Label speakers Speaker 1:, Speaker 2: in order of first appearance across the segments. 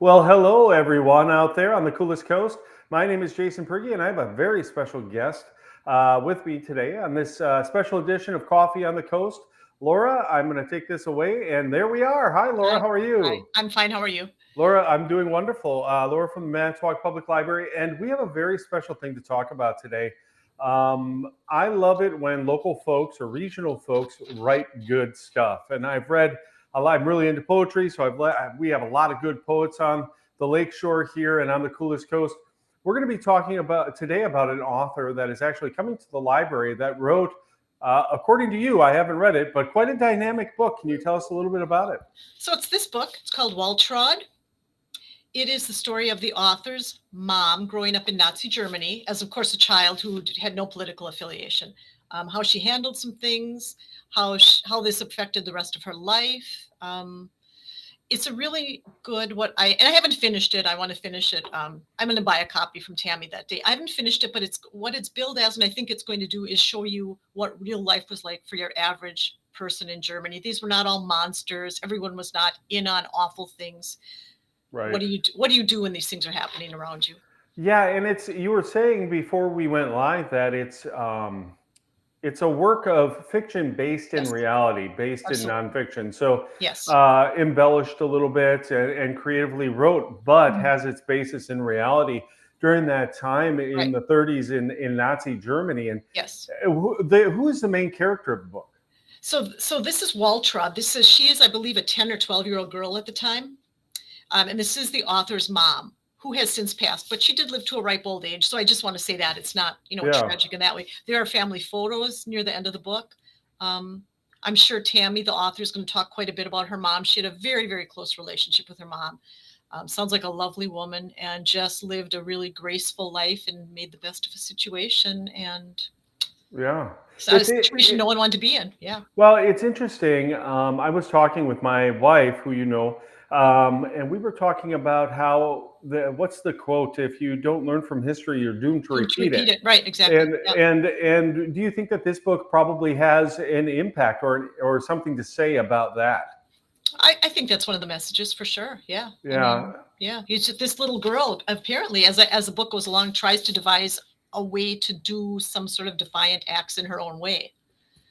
Speaker 1: Well, hello everyone out there on the coolest coast. My name is Jason Prigge, and I have a very special guest with me today on this special edition of Coffee on the Coast. Laura, I'm going to take this away, and there we are. Hi, Laura.
Speaker 2: Hi.
Speaker 1: How are
Speaker 2: Hi.
Speaker 1: you?
Speaker 2: I'm fine. How are you?
Speaker 1: Laura, I'm doing wonderful. Laura from the Manitowoc Public Library, and we have a very special thing to talk about today. I love it when local folks or regional folks write good stuff, and I've read a lot. I'm really into poetry, so we have a lot of good poets on the lakeshore here and on the coolest coast. We're going to be talking about today about an author that is actually coming to the library that wrote, according to you, I haven't read it, but quite a dynamic book. Can you tell us a little bit about it?
Speaker 2: So it's this book. It's called Waltraud. It is the story of the author's mom growing up in Nazi Germany as, of course, a child who had no political affiliation. How she handled some things, how this affected the rest of her life. It's a really good and I haven't finished it. I want to finish it. I'm going to buy a copy from Tammy that day. I haven't finished it, but it's billed as, and I think it's going to do is show you what real life was like for your average person in Germany. These were not all monsters. Everyone was not in on awful things.
Speaker 1: Right.
Speaker 2: What do you do when these things are happening around you?
Speaker 1: Yeah, and you were saying before we went live that it's a work of fiction based in
Speaker 2: Yes.
Speaker 1: reality, based in
Speaker 2: Absolutely.
Speaker 1: nonfiction. So
Speaker 2: Yes.
Speaker 1: embellished a little bit and creatively wrote, but has its basis in reality during that time in
Speaker 2: Right.
Speaker 1: the 30s in Nazi Germany. And
Speaker 2: Yes.
Speaker 1: who is the main character of the book?
Speaker 2: So this is Waltraud. She is, I believe, a 10 or 12-year-old girl at the time. And this is the author's mom, who has since passed, but she did live to a ripe old age. So I just want to say that it's not,
Speaker 1: Yeah.
Speaker 2: tragic in that way. There are family photos near the end of the book. I'm sure Tammy, the author, is going to talk quite a bit about her mom. She had a very, very close relationship with her mom. Sounds like a lovely woman and just lived a really graceful life and made the best of a situation. And
Speaker 1: Yeah.
Speaker 2: it's not a situation no one wanted to be in. Yeah.
Speaker 1: Well, it's interesting. I was talking with my wife, who you know, and we were talking about how what's the quote? If you don't learn from history, you're doomed to repeat it.
Speaker 2: Right, exactly.
Speaker 1: And
Speaker 2: Yep.
Speaker 1: and do you think that this book probably has an impact or something to say about that?
Speaker 2: I think that's one of the messages for sure. Yeah.
Speaker 1: Yeah.
Speaker 2: Yeah. It's just this little girl, apparently, as the book goes along, tries to devise a way to do some sort of defiant acts in her own way.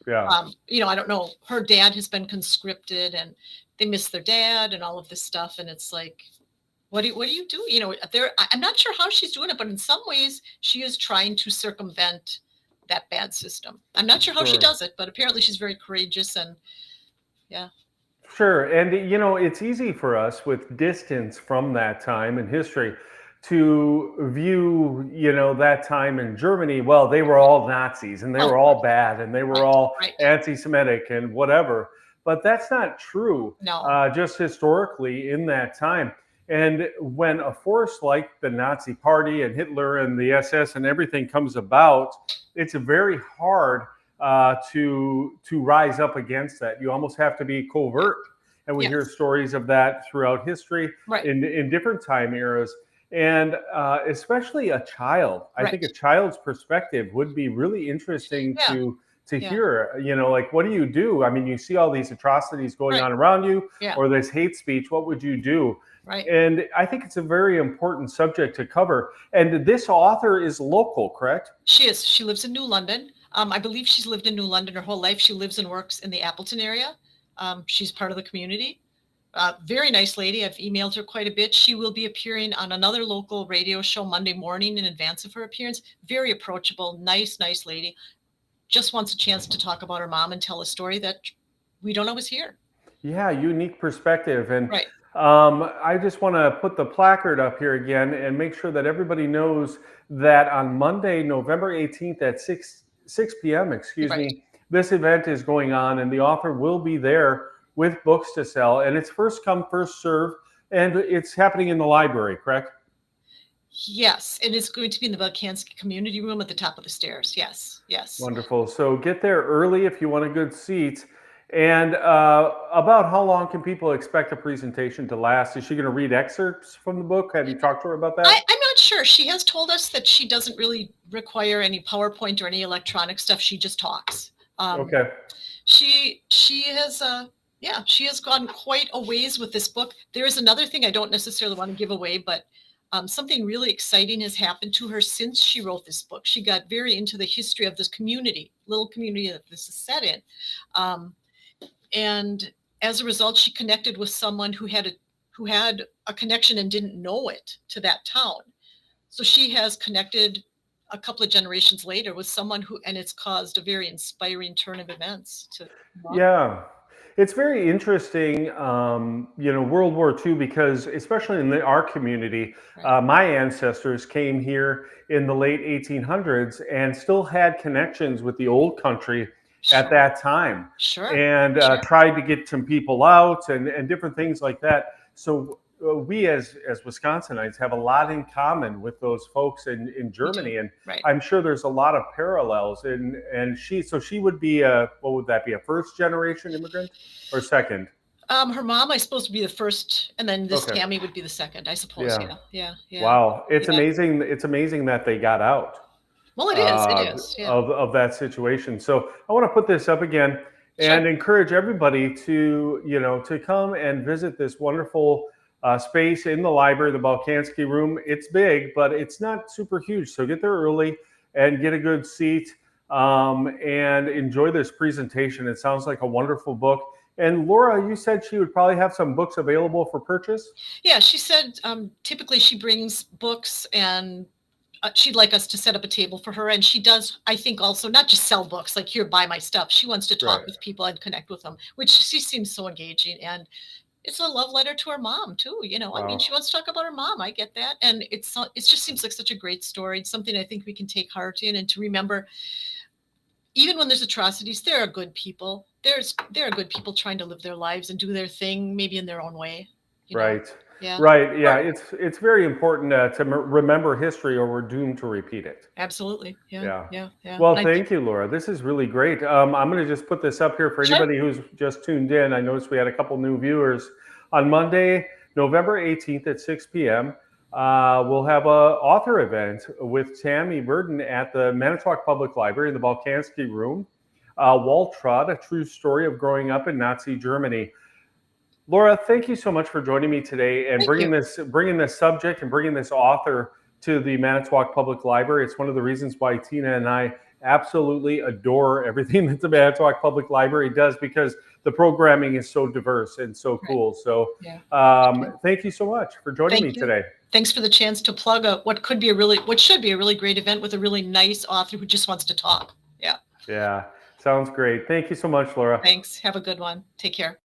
Speaker 1: Yeah.
Speaker 2: I don't know. Her dad has been conscripted and they miss their dad and all of this stuff. And it's like, what do you do? I'm not sure how she's doing it, but in some ways she is trying to circumvent that bad system. I'm not sure how she does it, but apparently she's very courageous and yeah.
Speaker 1: Sure. And it's easy for us with distance from that time in history to view, that time in Germany. Well, they were all Nazis and they were all bad and they were all
Speaker 2: Right.
Speaker 1: anti-Semitic and whatever. But that's not true.
Speaker 2: No.
Speaker 1: Just historically in that time. And when a force like the Nazi Party and Hitler and the SS and everything comes about, it's very hard to rise up against that. You almost have to be covert, and we hear stories of that throughout history in different time eras. And especially a child, I think a child's perspective would be really interesting to hear. Like, what do you do? I mean, you see all these atrocities going on around you, or this hate speech. What would you do?
Speaker 2: Right.
Speaker 1: And I think it's a very important subject to cover. And this author is local, correct?
Speaker 2: She is. She lives in New London. I believe she's lived in New London her whole life. She lives and works in the Appleton area. She's part of the community. Very nice lady. I've emailed her quite a bit. She will be appearing on another local radio show Monday morning in advance of her appearance. Very approachable, nice lady. Just wants a chance to talk about her mom and tell a story that we don't always hear.
Speaker 1: Yeah, unique perspective. And
Speaker 2: right.
Speaker 1: I just want to put the placard up here again and make sure that everybody knows that on Monday, November 18th at 6 p.m., this event is going on, and the author will be there with books to sell. And it's first come, first serve, and it's happening in the library, correct?
Speaker 2: Yes, and it's going to be in the Volkansky community room at the top of the stairs. Yes.
Speaker 1: Wonderful. So get there early if you want a good seat. And about how long can people expect a presentation to last? Is she going to read excerpts from the book? Have you talked to her about that?
Speaker 2: I'm not sure. She has told us that she doesn't really require any PowerPoint or any electronic stuff. She just talks.
Speaker 1: Okay.
Speaker 2: She has Yeah, she has gone quite a ways with this book. There is another thing I don't necessarily want to give away, but something really exciting has happened to her since she wrote this book. She got very into the history of this community, little community that this is set in. Um, and as a result, she connected with someone who had a connection and didn't know it to that town. So she has connected a couple of generations later with someone who, and it's caused a very inspiring turn of events to.
Speaker 1: Yeah. It's very interesting, World War II, because especially in our community,
Speaker 2: Right.
Speaker 1: my ancestors came here in the late 1800s and still had connections with the old country at
Speaker 2: Sure,
Speaker 1: that time,
Speaker 2: sure,
Speaker 1: and
Speaker 2: sure.
Speaker 1: tried to get some people out and different things like that. So we as Wisconsinites have a lot in common with those folks in
Speaker 2: We do.
Speaker 1: Germany, and
Speaker 2: Right.
Speaker 1: I'm sure there's a lot of parallels. And she would be a, what would that be, a first generation immigrant or second?
Speaker 2: Her mom, I suppose, would be the first, and then this
Speaker 1: Okay.
Speaker 2: Tammy would be the second, I suppose.
Speaker 1: Yeah.
Speaker 2: Yeah, yeah, yeah,
Speaker 1: Wow. It's
Speaker 2: yeah.
Speaker 1: amazing. It's amazing that they got out
Speaker 2: Well, it is. It is. Yeah.
Speaker 1: of that situation. So I want to put this up again
Speaker 2: Sure.
Speaker 1: and encourage everybody to, to come and visit this wonderful space in the library, the Balkansky Room. It's big, but it's not super huge. So get there early and get a good seat, and enjoy this presentation. It sounds like a wonderful book. And Laura, you said she would probably have some books available for purchase.
Speaker 2: Yeah, she said typically she brings books, and she'd like us to set up a table for her. And she does, I think, also not just sell books, like, here, buy my stuff. She wants to talk
Speaker 1: Right.
Speaker 2: with people and connect with them, which she seems so engaging. And it's a love letter to her mom too. I mean,
Speaker 1: Wow.
Speaker 2: she wants to talk about her mom. I get that. And it just seems like such a great story. It's something I think we can take heart in, and to remember, even when there's atrocities, there are good people. There are good people trying to live their lives and do their thing, maybe in their own way. you know?
Speaker 1: Right.
Speaker 2: Yeah.
Speaker 1: Right. Yeah.
Speaker 2: Or-
Speaker 1: It's very important to remember history, or we're doomed to repeat it.
Speaker 2: Absolutely. Yeah.
Speaker 1: Yeah.
Speaker 2: Yeah. Yeah.
Speaker 1: Well,
Speaker 2: And I think,
Speaker 1: thank you, Laura. This is really great. I'm going to just put this up here for
Speaker 2: sure.
Speaker 1: anybody who's just tuned in. I noticed we had a couple new viewers. On Monday, November 18th at 6 p.m., we'll have a author event with Tammy Burden at the Manitowoc Public Library in the Balkansky Room. Waltraud, a true story of growing up in Nazi Germany. Laura, thank you so much for joining me today and
Speaker 2: Thank
Speaker 1: bringing this subject and bringing this author to the Manitowoc Public Library. It's one of the reasons why Tina and I absolutely adore everything that the Manitowoc Public Library does, because the programming is so diverse and so
Speaker 2: Right.
Speaker 1: cool. So
Speaker 2: Yeah.
Speaker 1: thank you so much for joining
Speaker 2: Thank
Speaker 1: me
Speaker 2: you.
Speaker 1: today.
Speaker 2: Thanks for the chance to plug what should be a really great event with a really nice author who just wants to talk. Yeah.
Speaker 1: Yeah, sounds great. Thank you so much, Laura.
Speaker 2: Thanks. Have a good one. Take care.